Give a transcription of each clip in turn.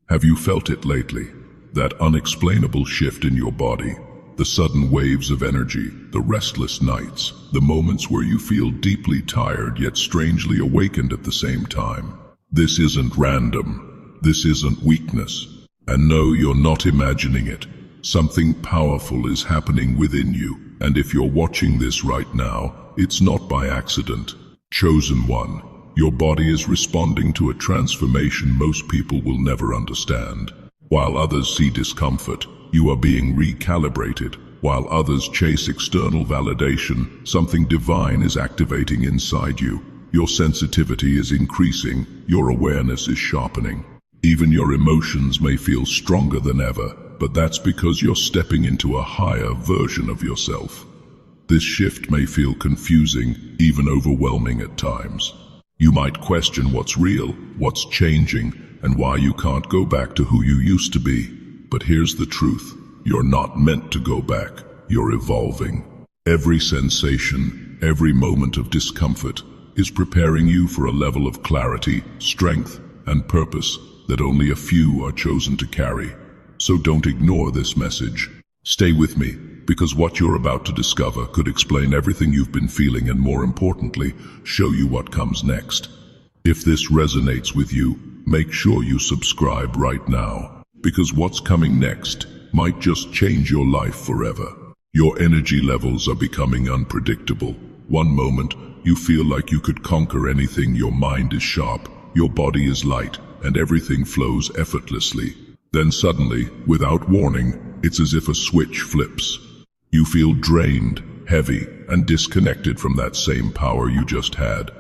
Have you felt it lately? That unexplainable shift in your body, the sudden waves of energy, the restless nights, the moments where you feel deeply tired yet strangely awakened at the same time. This isn't random. This isn't weakness. And no, you're not imagining it. Something powerful is happening within you, and if you're watching this right now, it's not by accident. Chosen one, your body is responding to a transformation most people will never understand. While others see discomfort, you are being recalibrated. While others chase external validation, something divine is activating inside you. Your sensitivity is increasing, your awareness is sharpening. Even your emotions may feel stronger than ever, but that's because you're stepping into a higher version of yourself. This shift may feel confusing, even overwhelming at times. You might question what's real, what's changing, and why you can't go back to who you used to be. But here's the truth. You're not meant to go back. You're evolving. Every sensation, every moment of discomfort is preparing you for a level of clarity, strength, and purpose that only a few are chosen to carry. So don't ignore this message. Stay with me, because what you're about to discover could explain everything you've been feeling and, more importantly, show you what comes next. If this resonates with you, make sure you subscribe right now, because what's coming next might just change your life forever. Your energy levels are becoming unpredictable. One moment, you feel like you could conquer anything. Your mind is sharp, your body is light, and everything flows effortlessly. Then suddenly, without warning, it's as if a switch flips. You feel drained, heavy, and disconnected from that same power you just had.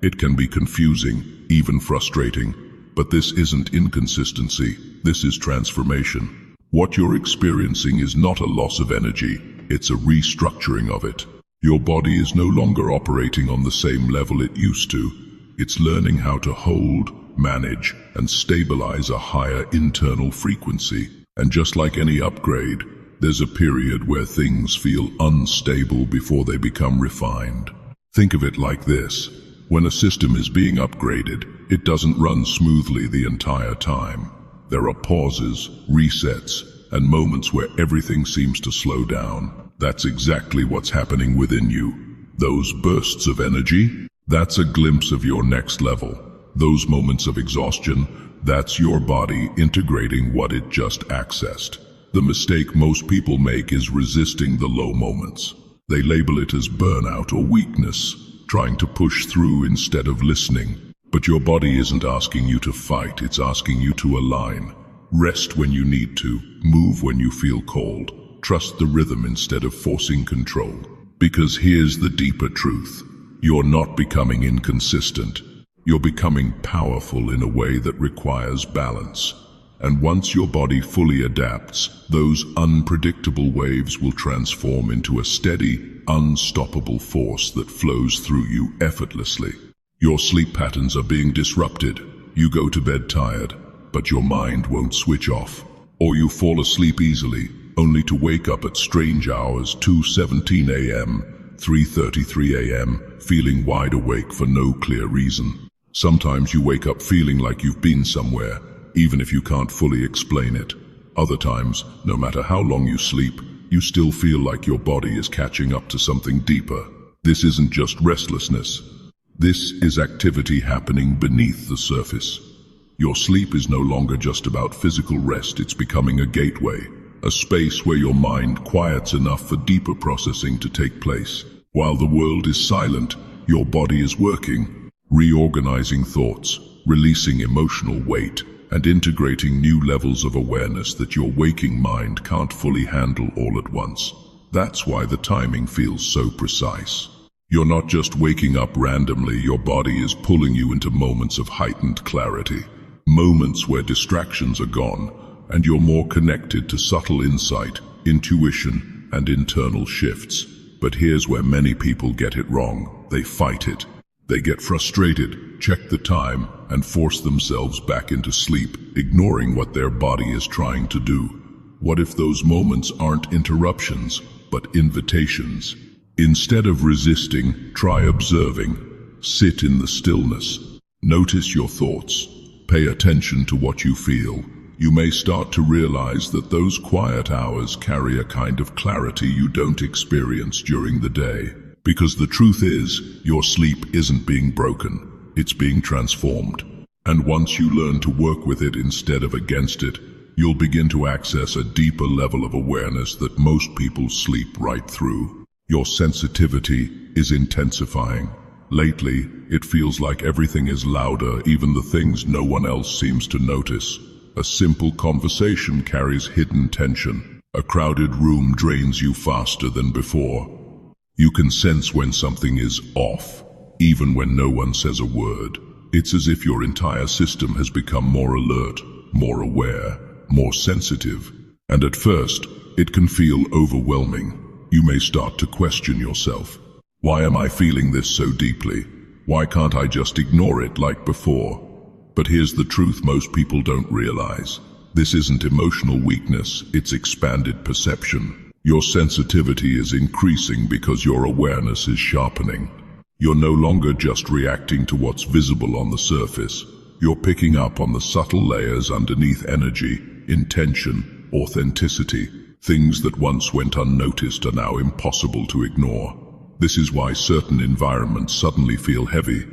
It can be confusing, even frustrating, but this isn't inconsistency, this is transformation. What you're experiencing is not a loss of energy, it's a restructuring of it. Your body is no longer operating on the same level it used to. It's learning how to hold, manage, and stabilize a higher internal frequency. And just like any upgrade, there's a period where things feel unstable before they become refined. Think of it like this. When a system is being upgraded, it doesn't run smoothly the entire time. There are pauses, resets, and moments where everything seems to slow down. That's exactly what's happening within you. Those bursts of energy, that's a glimpse of your next level. Those moments of exhaustion, that's your body integrating what it just accessed. The mistake most people make is resisting the low moments. They label it as burnout or weakness, trying to push through instead of listening. But your body isn't asking you to fight, it's asking you to align. Rest when you need to, move when you feel called. Trust the rhythm instead of forcing control. Because here's the deeper truth. You're not becoming inconsistent. You're becoming powerful in a way that requires balance. And once your body fully adapts, those unpredictable waves will transform into a steady, unstoppable force that flows through you effortlessly. Your sleep patterns are being disrupted. You go to bed tired, but your mind won't switch off. Or you fall asleep easily, only to wake up at strange hours, 2:17 a.m., 3:33 a.m., feeling wide awake for no clear reason. Sometimes you wake up feeling like you've been somewhere, even if you can't fully explain it. Other times, no matter how long you sleep, you still feel like your body is catching up to something deeper. This isn't just restlessness. This is activity happening beneath the surface. Your sleep is no longer just about physical rest, it's becoming a gateway, a space where your mind quiets enough for deeper processing to take place. While the world is silent, your body is working, reorganizing thoughts, releasing emotional weight, and integrating new levels of awareness that your waking mind can't fully handle all at once. That's why the timing feels so precise. You're not just waking up randomly, your body is pulling you into moments of heightened clarity, moments where distractions are gone, and you're more connected to subtle insight, intuition, and internal shifts. But here's where many people get it wrong. They fight it. They get frustrated, check the time, and force themselves back into sleep, ignoring what their body is trying to do. What if those moments aren't interruptions, but invitations? Instead of resisting, try observing. Sit in the stillness. Notice your thoughts. Pay attention to what you feel. you may start to realize that those quiet hours carry a kind of clarity you don't experience during the day. Because the truth is, your sleep isn't being broken, it's being transformed. And once you learn to work with it instead of against it, you'll begin to access a deeper level of awareness that most people sleep right through. Your sensitivity is intensifying. Lately, it feels like everything is louder, even the things no one else seems to notice. A simple conversation carries hidden tension. A crowded room drains you faster than before. You can sense when something is off, even when no one says a word. It's as if your entire system has become more alert, more aware, more sensitive. And at first, it can feel overwhelming. You may start to question yourself. Why am I feeling this so deeply? Why can't I just ignore it like before? But here's the truth most people don't realize. This isn't emotional weakness, it's expanded perception. Your sensitivity is increasing because your awareness is sharpening. You're no longer just reacting to what's visible on the surface. You're picking up on the subtle layers underneath: energy, intention, authenticity. Things that once went unnoticed are now impossible to ignore. This is why certain environments suddenly feel heavy.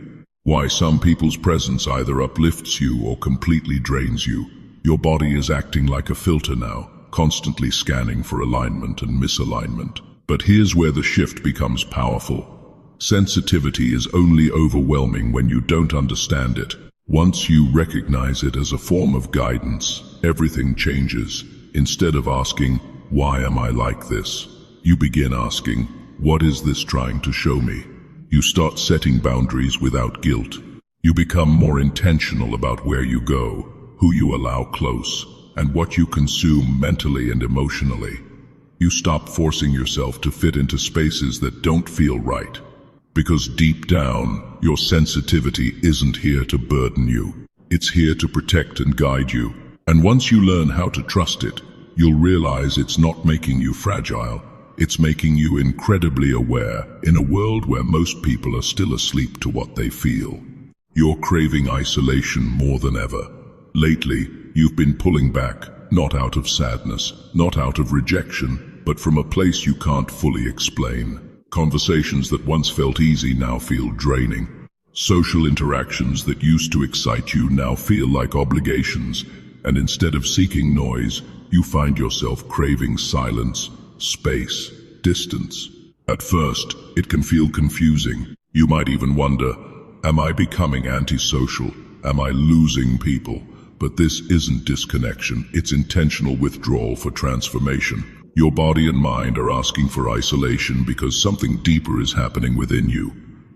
Why some people's presence either uplifts you or completely drains you. Your body is acting like a filter now, constantly scanning for alignment and misalignment. But here's where the shift becomes powerful. Sensitivity is only overwhelming when you don't understand it. Once you recognize it as a form of guidance, everything changes. Instead of asking, "Why am I like this?" you begin asking, "What is this trying to show me?" You start setting boundaries without guilt. You become more intentional about where you go, who you allow close, and what you consume mentally and emotionally. You stop forcing yourself to fit into spaces that don't feel right. Because deep down, your sensitivity isn't here to burden you. It's here to protect and guide you. And once you learn how to trust it, you'll realize it's not making you fragile. It's making you incredibly aware in a world where most people are still asleep to what they feel. You're craving isolation more than ever. Lately, you've been pulling back, not out of sadness, not out of rejection, but from a place you can't fully explain. Conversations that once felt easy now feel draining. Social interactions that used to excite you now feel like obligations, and instead of seeking noise, you find yourself craving silence, space, distance. At first, it can feel confusing. You might even wonder, am I becoming antisocial? Am I losing people? But this isn't disconnection, it's intentional withdrawal for transformation. Your body and mind are asking for isolation because something deeper is happening within you.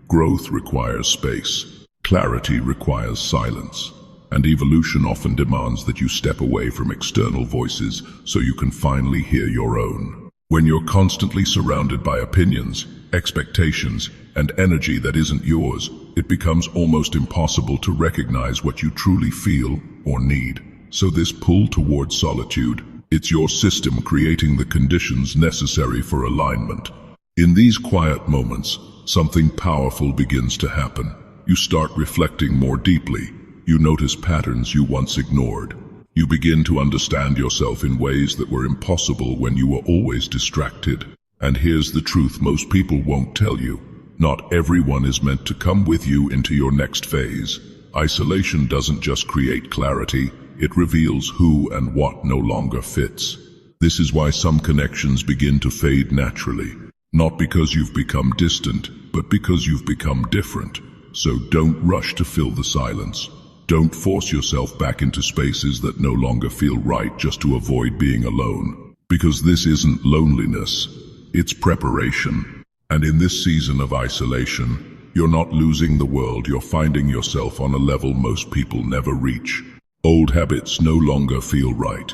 Growth requires space. Clarity requires silence. And evolution often demands that you step away from external voices so you can finally hear your own. When you're constantly surrounded by opinions, expectations, and energy that isn't yours, it becomes almost impossible to recognize what you truly feel or need. So this pull towards solitude, it's your system creating the conditions necessary for alignment. In these quiet moments, something powerful begins to happen. You start reflecting more deeply. You notice patterns you once ignored. You begin to understand yourself in ways that were impossible when you were always distracted. And here's the truth most people won't tell you. Not everyone is meant to come with you into your next phase. Isolation doesn't just create clarity, it reveals who and what no longer fits. This is why some connections begin to fade naturally. Not because you've become distant, but because you've become different. So don't rush to fill the silence. Don't force yourself back into spaces that no longer feel right just to avoid being alone. Because this isn't loneliness, it's preparation. And in this season of isolation, you're not losing the world, you're finding yourself on a level most people never reach. Old habits no longer feel right.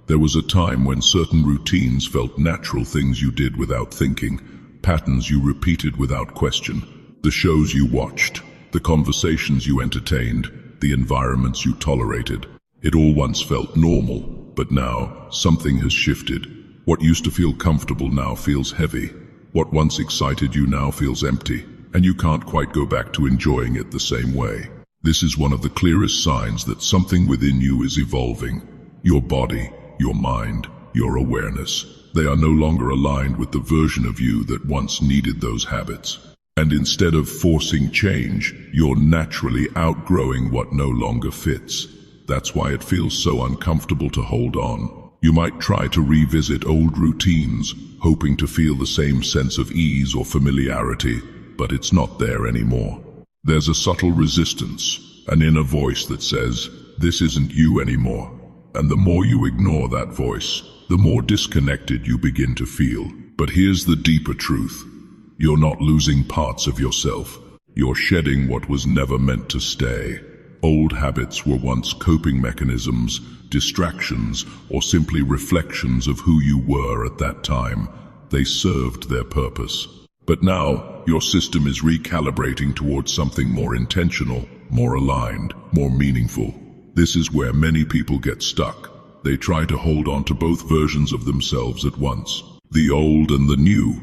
There was a time when certain routines felt natural, things you did without thinking, patterns you repeated without question, the shows you watched, the conversations you entertained, the environments you tolerated. It all once felt normal, but now something has shifted. What used to feel comfortable now feels heavy. What once excited you now feels empty, and you can't quite go back to enjoying it the same way. This is one of the clearest signs that something within you is evolving. Your body, your mind, your awareness, they are no longer aligned with the version of you that once needed those habits. And instead of forcing change, you're naturally outgrowing what no longer fits. That's why it feels so uncomfortable to hold on. You might try to revisit old routines, hoping to feel the same sense of ease or familiarity, but it's not there anymore. There's a subtle resistance, an inner voice that says, "This isn't you anymore." And the more you ignore that voice, the more disconnected you begin to feel. But here's the deeper truth. You're not losing parts of yourself. You're shedding what was never meant to stay. Old habits were once coping mechanisms, distractions, or simply reflections of who you were at that time. They served their purpose. But now, your system is recalibrating towards something more intentional, more aligned, more meaningful. This is where many people get stuck. They try to hold on to both versions of themselves at once, the old and the new,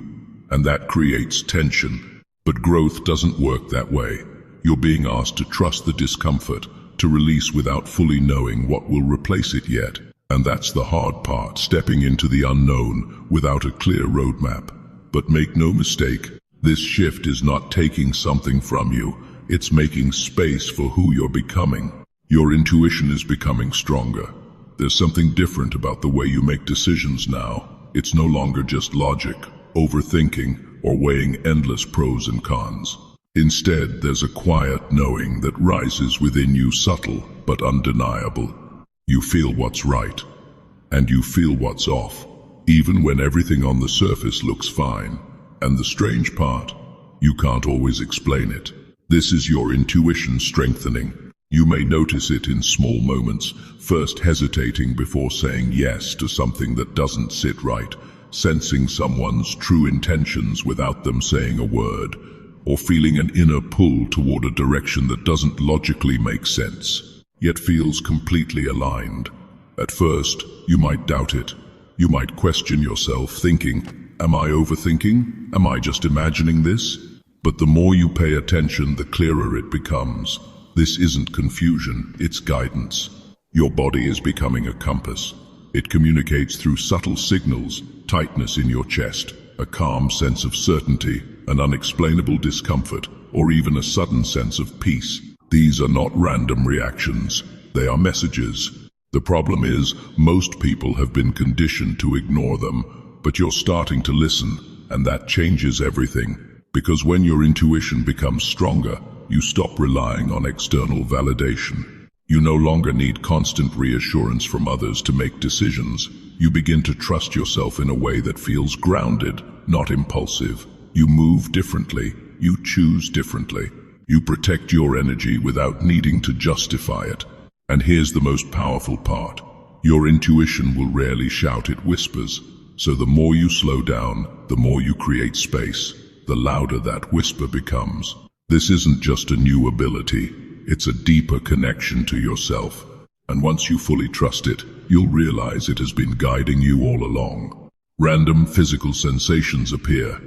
and that creates tension. But growth doesn't work that way. You're being asked to trust the discomfort, to release without fully knowing what will replace it yet. And that's the hard part, stepping into the unknown without a clear roadmap. But make no mistake, this shift is not taking something from you. It's making space for who you're becoming. Your intuition is becoming stronger. There's something different about the way you make decisions now. It's no longer just logic, overthinking, or weighing endless pros and cons. Instead, there's a quiet knowing that rises within you, subtle but undeniable. You feel what's right, and you feel what's off, even when everything on the surface looks fine. And the strange part, you can't always explain it. This is your intuition strengthening. You may notice it in small moments, first hesitating before saying yes to something that doesn't sit right, sensing someone's true intentions without them saying a word, or feeling an inner pull toward a direction that doesn't logically make sense, yet feels completely aligned. At first, you might doubt it. You might question yourself, thinking, "Am I overthinking? Am I just imagining this?" But the more you pay attention, the clearer it becomes. This isn't confusion, it's guidance. Your body is becoming a compass. It communicates through subtle signals, tightness in your chest, a calm sense of certainty, an unexplainable discomfort, or even a sudden sense of peace. These are not random reactions, they are messages. The problem is, most people have been conditioned to ignore them, but you're starting to listen, and that changes everything. Because when your intuition becomes stronger, you stop relying on external validation. You no longer need constant reassurance from others to make decisions. You begin to trust yourself in a way that feels grounded, not impulsive. You move differently. You choose differently. You protect your energy without needing to justify it. And here's the most powerful part. Your intuition will rarely shout, it whispers. So the more you slow down, the more you create space, the louder that whisper becomes. This isn't just a new ability. It's a deeper connection to yourself. And once you fully trust it, you'll realize it has been guiding you all along. Random physical sensations appear.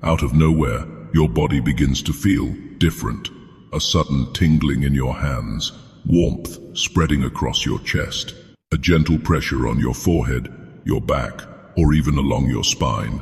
Out of nowhere, your body begins to feel different. A sudden tingling in your hands, warmth spreading across your chest, a gentle pressure on your forehead, your back, or even along your spine.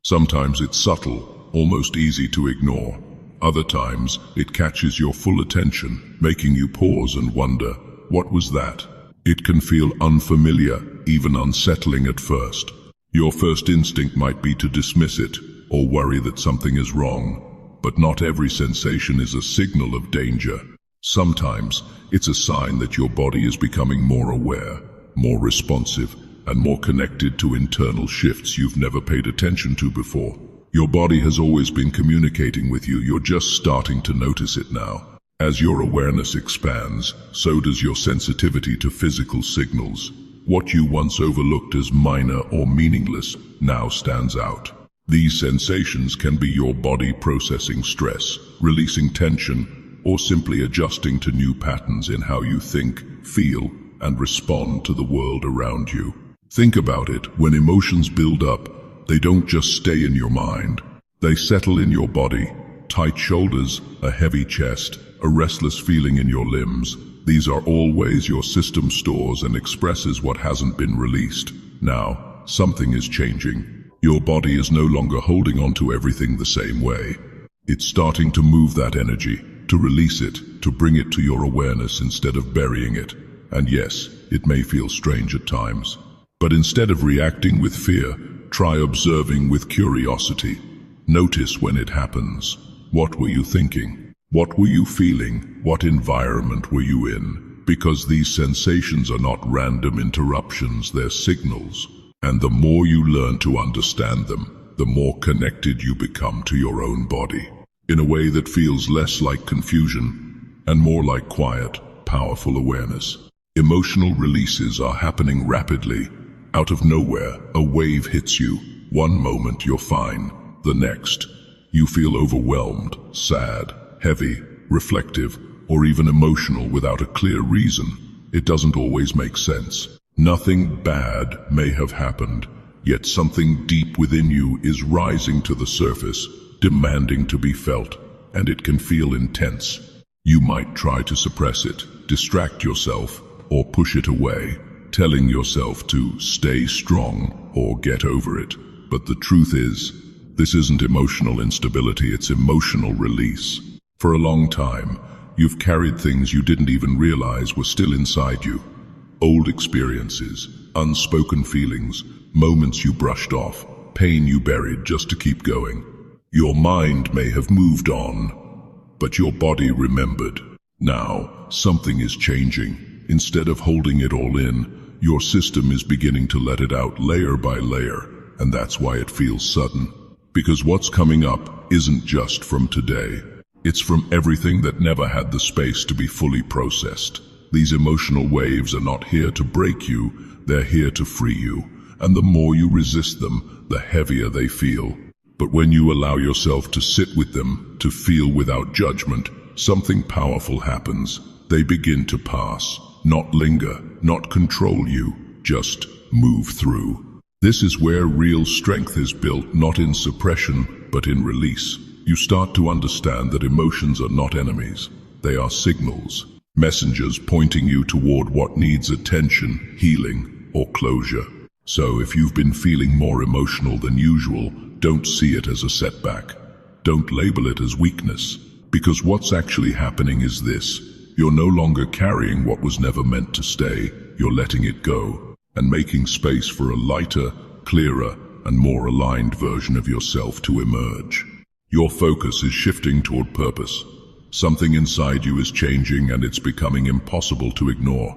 Sometimes it's subtle, almost easy to ignore. Other times, it catches your full attention, making you pause and wonder, what was that? It can feel unfamiliar, even unsettling at first. Your first instinct might be to dismiss it, or worry that something is wrong. But not every sensation is a signal of danger. Sometimes, it's a sign that your body is becoming more aware, more responsive, and more connected to internal shifts you've never paid attention to before. Your body has always been communicating with you, you're just starting to notice it now. As your awareness expands, so does your sensitivity to physical signals. What you once overlooked as minor or meaningless now stands out. These sensations can be your body processing stress, releasing tension, or simply adjusting to new patterns in how you think, feel, and respond to the world around you. Think about it, when emotions build up, they don't just stay in your mind. They settle in your body. Tight shoulders, a heavy chest, a restless feeling in your limbs. These are all ways your system stores and expresses what hasn't been released. Now, something is changing. Your body is no longer holding on to everything the same way. It's starting to move that energy, to release it, to bring it to your awareness instead of burying it. And yes, it may feel strange at times. But instead of reacting with fear, try observing with curiosity. Notice when it happens. What were you thinking? What were you feeling? What environment were you in? Because these sensations are not random interruptions, they're signals. And the more you learn to understand them, the more connected you become to your own body, in a way that feels less like confusion and more like quiet, powerful awareness. Emotional releases are happening rapidly. Out of nowhere, a wave hits you. One moment you're fine, the next, you feel overwhelmed, sad, heavy, reflective, or even emotional without a clear reason. It doesn't always make sense. Nothing bad may have happened, yet something deep within you is rising to the surface, demanding to be felt, and it can feel intense. You might try to suppress it, distract yourself, or push it away, telling yourself to stay strong or get over it. But the truth is, this isn't emotional instability, it's emotional release. For a long time, you've carried things you didn't even realize were still inside you. Old experiences, unspoken feelings, moments you brushed off, pain you buried just to keep going. Your mind may have moved on, but your body remembered. Now, something is changing. Instead of holding it all in, your system is beginning to let it out layer by layer, and that's why it feels sudden. Because what's coming up isn't just from today. It's from everything that never had the space to be fully processed. These emotional waves are not here to break you, they're here to free you. And the more you resist them, the heavier they feel. But when you allow yourself to sit with them, to feel without judgment, something powerful happens. They begin to pass, not linger, not control you, just move through. This is where real strength is built, not in suppression, but in release. You start to understand that emotions are not enemies. They are signals. Messengers pointing you toward what needs attention, healing, or closure. So if you've been feeling more emotional than usual, don't see it as a setback. Don't label it as weakness, because what's actually happening is this. You're no longer carrying what was never meant to stay. You're letting it go and making space for a lighter, clearer, and more aligned version of yourself to emerge. Your focus is shifting toward purpose. Something inside you is changing, and it's becoming impossible to ignore.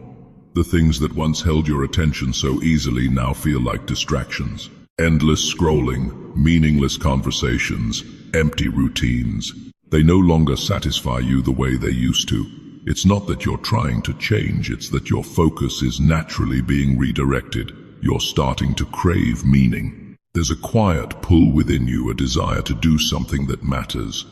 The things that once held your attention so easily now feel like distractions. Endless scrolling, meaningless conversations, empty routines. They no longer satisfy you the way they used to. It's not that you're trying to change, it's that your focus is naturally being redirected. You're starting to crave meaning. There's a quiet pull within you, a desire to do something that matters.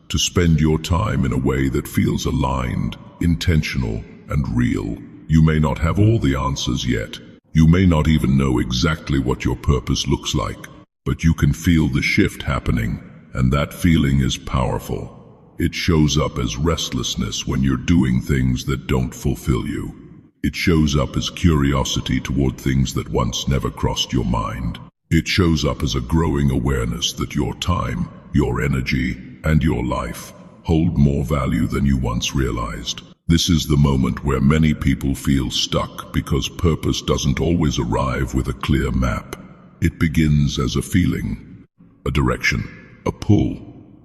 To spend your time in a way that feels aligned, intentional, and real. You may not have all the answers yet. You may not even know exactly what your purpose looks like, but you can feel the shift happening, and that feeling is powerful. It shows up as restlessness when you're doing things that don't fulfill you. It shows up as curiosity toward things that once never crossed your mind. It shows up as a growing awareness that your time, your energy, and your life hold more value than you once realized. This is the moment where many people feel stuck because purpose doesn't always arrive with a clear map. It begins as a feeling, a direction, a pull,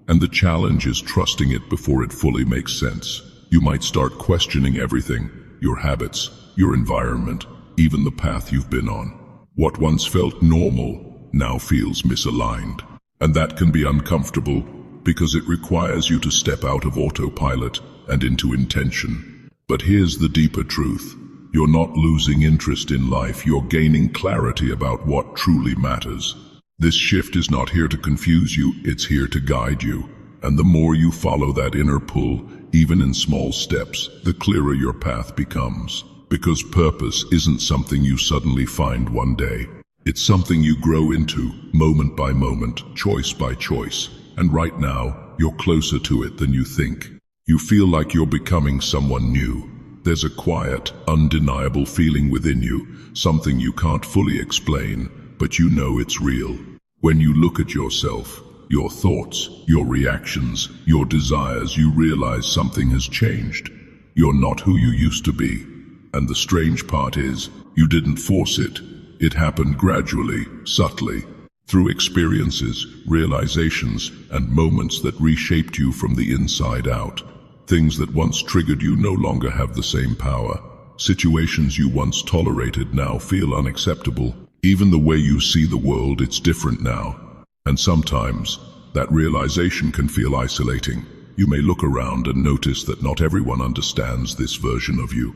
and the challenge is trusting it before it fully makes sense. You might start questioning everything, your habits, your environment, even the path you've been on. What once felt normal now feels misaligned. And that can be uncomfortable because it requires you to step out of autopilot and into intention. But here's the deeper truth. You're not losing interest in life, you're gaining clarity about what truly matters. This shift is not here to confuse you, it's here to guide you. And the more you follow that inner pull, even in small steps, the clearer your path becomes. Because purpose isn't something you suddenly find one day. It's something you grow into, moment by moment, choice by choice. And right now, you're closer to it than you think. You feel like you're becoming someone new. There's a quiet, undeniable feeling within you, something you can't fully explain, but you know it's real. When you look at yourself, your thoughts, your reactions, your desires, you realize something has changed. You're not who you used to be. And the strange part is, you didn't force it. It happened gradually, subtly, through experiences, realizations, and moments that reshaped you from the inside out. Things that once triggered you no longer have the same power. Situations you once tolerated now feel unacceptable. Even the way you see the world, it's different now. And sometimes, that realization can feel isolating. You may look around and notice that not everyone understands this version of you.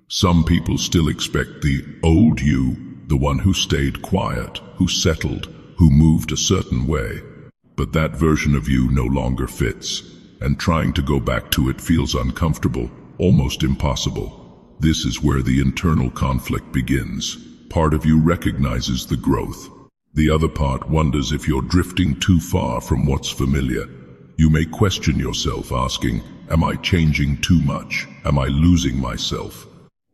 Some people still expect the old you, the one who stayed quiet, who settled, who moved a certain way. But that version of you no longer fits, and trying to go back to it feels uncomfortable, almost impossible. This is where the internal conflict begins. Part of you recognizes the growth. The other part wonders if you're drifting too far from what's familiar. You may question yourself, asking, am I changing too much? Am I losing myself?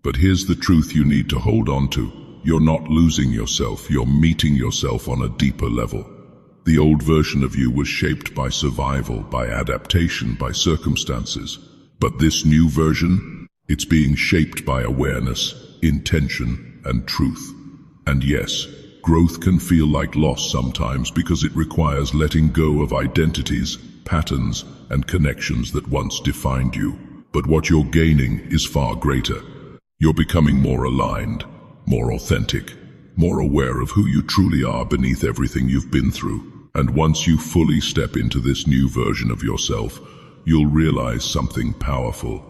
But here's the truth you need to hold on to. You're not losing yourself, you're meeting yourself on a deeper level. The old version of you was shaped by survival, by adaptation, by circumstances. But this new version, it's being shaped by awareness, intention, and truth. And yes, growth can feel like loss sometimes because it requires letting go of identities, patterns, and connections that once defined you. But what you're gaining is far greater. You're becoming more aligned, more authentic, more aware of who you truly are beneath everything you've been through. And once you fully step into this new version of yourself, you'll realize something powerful.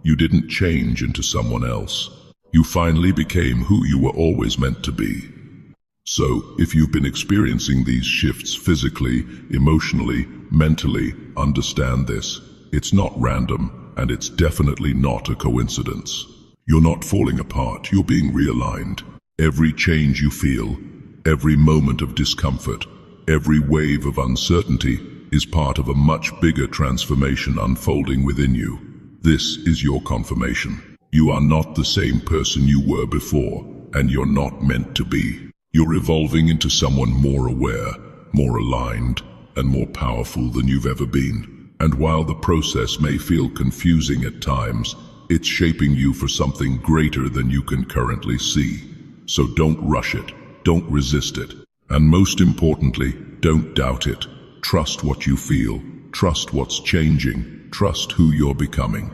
You didn't change into someone else. You finally became who you were always meant to be. So, if you've been experiencing these shifts physically, emotionally, mentally, understand this. It's not random, and it's definitely not a coincidence. You're not falling apart, you're being realigned. Every change you feel, every moment of discomfort, every wave of uncertainty is part of a much bigger transformation unfolding within you. This is your confirmation. You are not the same person you were before, and you're not meant to be. You're evolving into someone more aware, more aligned, and more powerful than you've ever been. And while the process may feel confusing at times, it's shaping you for something greater than you can currently see. So don't rush it, don't resist it, and most importantly, don't doubt it. Trust what you feel, trust what's changing, trust who you're becoming.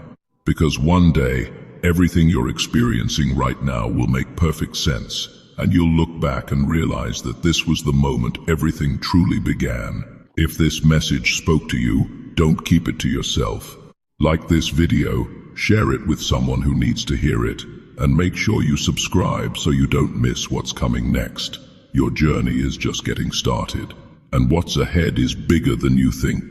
Because one day, everything you're experiencing right now will make perfect sense, and you'll look back and realize that this was the moment everything truly began. If this message spoke to you, don't keep it to yourself. Like this video, share it with someone who needs to hear it, and make sure you subscribe so you don't miss what's coming next. Your journey is just getting started, and what's ahead is bigger than you think.